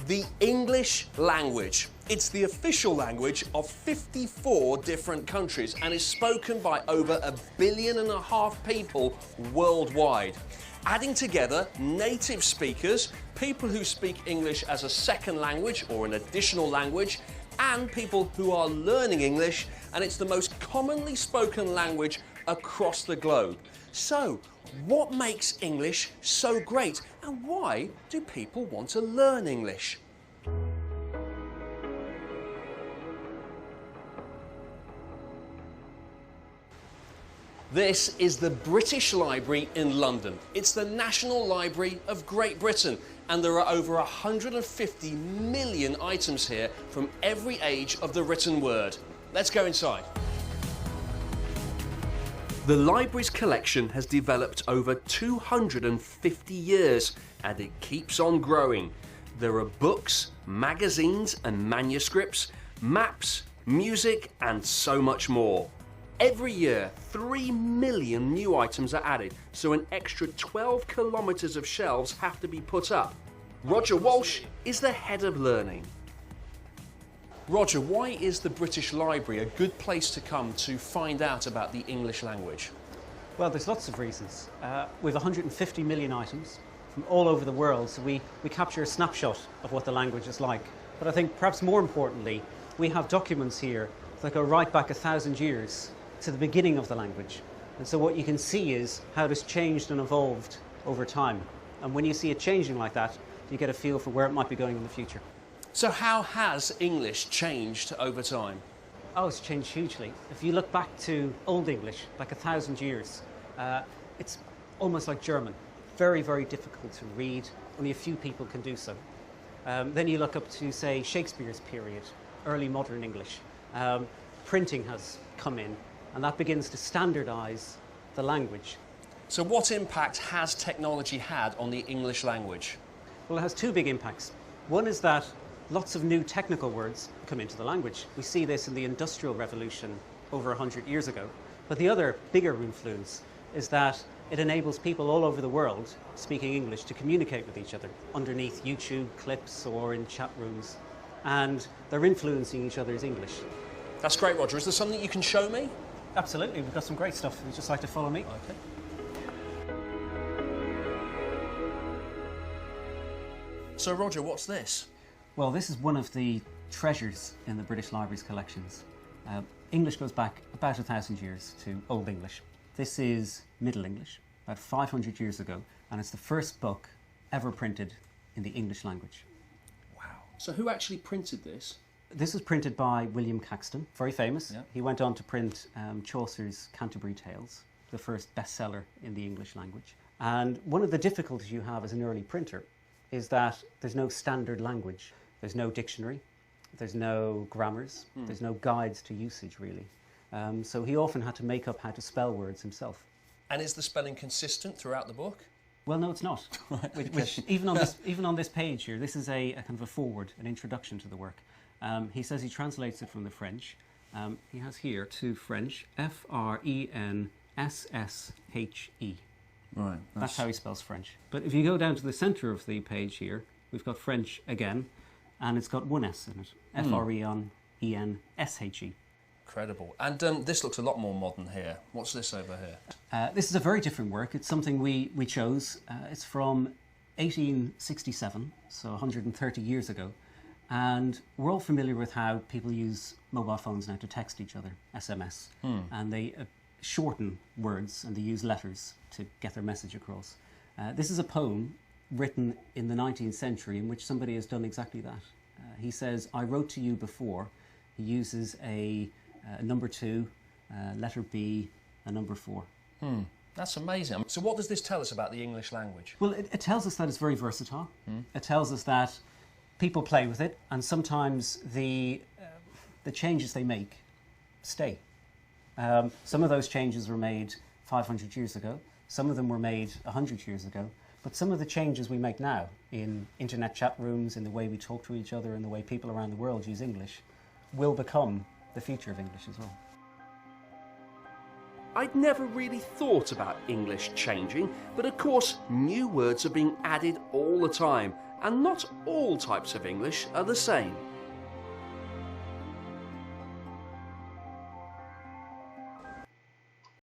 The English language. It's the official language of 54 different countries and is spoken by over 1.5 billion people worldwide. Adding together native speakers, people who speak English as a second language or an additional language, and people who are learning English, and it's the most commonly spoken language across the globe. So, what makes English so great, and why do people want to learn English? This is the British Library in London. It's the National Library of Great Britain, and there are over 150 million items here from every age of the written word. Let's go inside. The library's collection has developed over 250 years, and it keeps on growing. There are books, magazines and manuscripts, maps, music and so much more. Every year, 3 million new items are added, so an extra 12 kilometres of shelves have to be put up. Roger Walsh is the head of learning. Roger, why is the British Library a good place to come to find out about the English language? Well, there's lots of reasons. We've 150 million items from all over the world, so we capture a snapshot of what the language is like. But I think perhaps more importantly, we have documents here that go right back 1,000 years to the beginning of the language. And so what you can see is how it has changed and evolved over time. And when you see it changing like that, you get a feel for where it might be going in the future. So how has English changed over time? Oh, it's changed hugely. If you look back to Old English, like 1,000 years, it's almost like German. Very, very difficult to read. Only a few people can do so. Then you look up to, say, Shakespeare's period, early modern English. Printing has come in, and that begins to standardise the language. So what impact has technology had on the English language? Well, it has two big impacts. One is that lots of new technical words come into the language. We see this in the Industrial Revolution over 100 years ago. But the other bigger influence is that it enables people all over the world speaking English to communicate with each other underneath YouTube clips or in chat rooms. And they're influencing each other's English. That's great, Roger. Is there something you can show me? Absolutely. We've got some great stuff. Would you just like to follow me? Okay. So, Roger, what's this? Well, this is one of the treasures in the British Library's collections. English goes back about 1,000 years to Old English. This is Middle English, about 500 years ago, and it's the first book ever printed in the English language. Wow. So who actually printed this? This was printed by William Caxton, very famous. Yeah. He went on to print Chaucer's Canterbury Tales, the first bestseller in the English language. And one of the difficulties you have as an early printer is that there's no standard language. There's no dictionary, there's no grammars, there's no guides to usage really. So he often had to make up how to spell words himself. And is the spelling consistent throughout the book? Well, no, it's not. Which even on this page here, this is a kind of a foreword, an introduction to the work. He says he translates it from the French. He has here to French, F-R-E-N-S-S-H-E. Right. That's how he spells French. But if you go down to the centre of the page here, we've got French again, and it's got one S in it, F-R-E-N-S-H-E. Incredible. And this looks a lot more modern here. What's this over here? This is a very different work. It's something we chose. It's from 1867, so 130 years ago. And we're all familiar with how people use mobile phones now to text each other, SMS. And they shorten words and they use letters to get their message across. This is a poem written in the 19th century in which somebody has done exactly that. He says, I wrote to you before. He uses a number 2, letter B, a number 4. That's amazing. So what does this tell us about the English language? Well, it tells us that it's very versatile. It tells us that people play with it, and sometimes the changes they make stay. Some of those changes were made 500 years ago. Some of them were made 100 years ago. But some of the changes we make now in internet chat rooms, in the way we talk to each other, in the way people around the world use English, will become the future of English as well. I'd never really thought about English changing, but of course new words are being added all the time, and not all types of English are the same.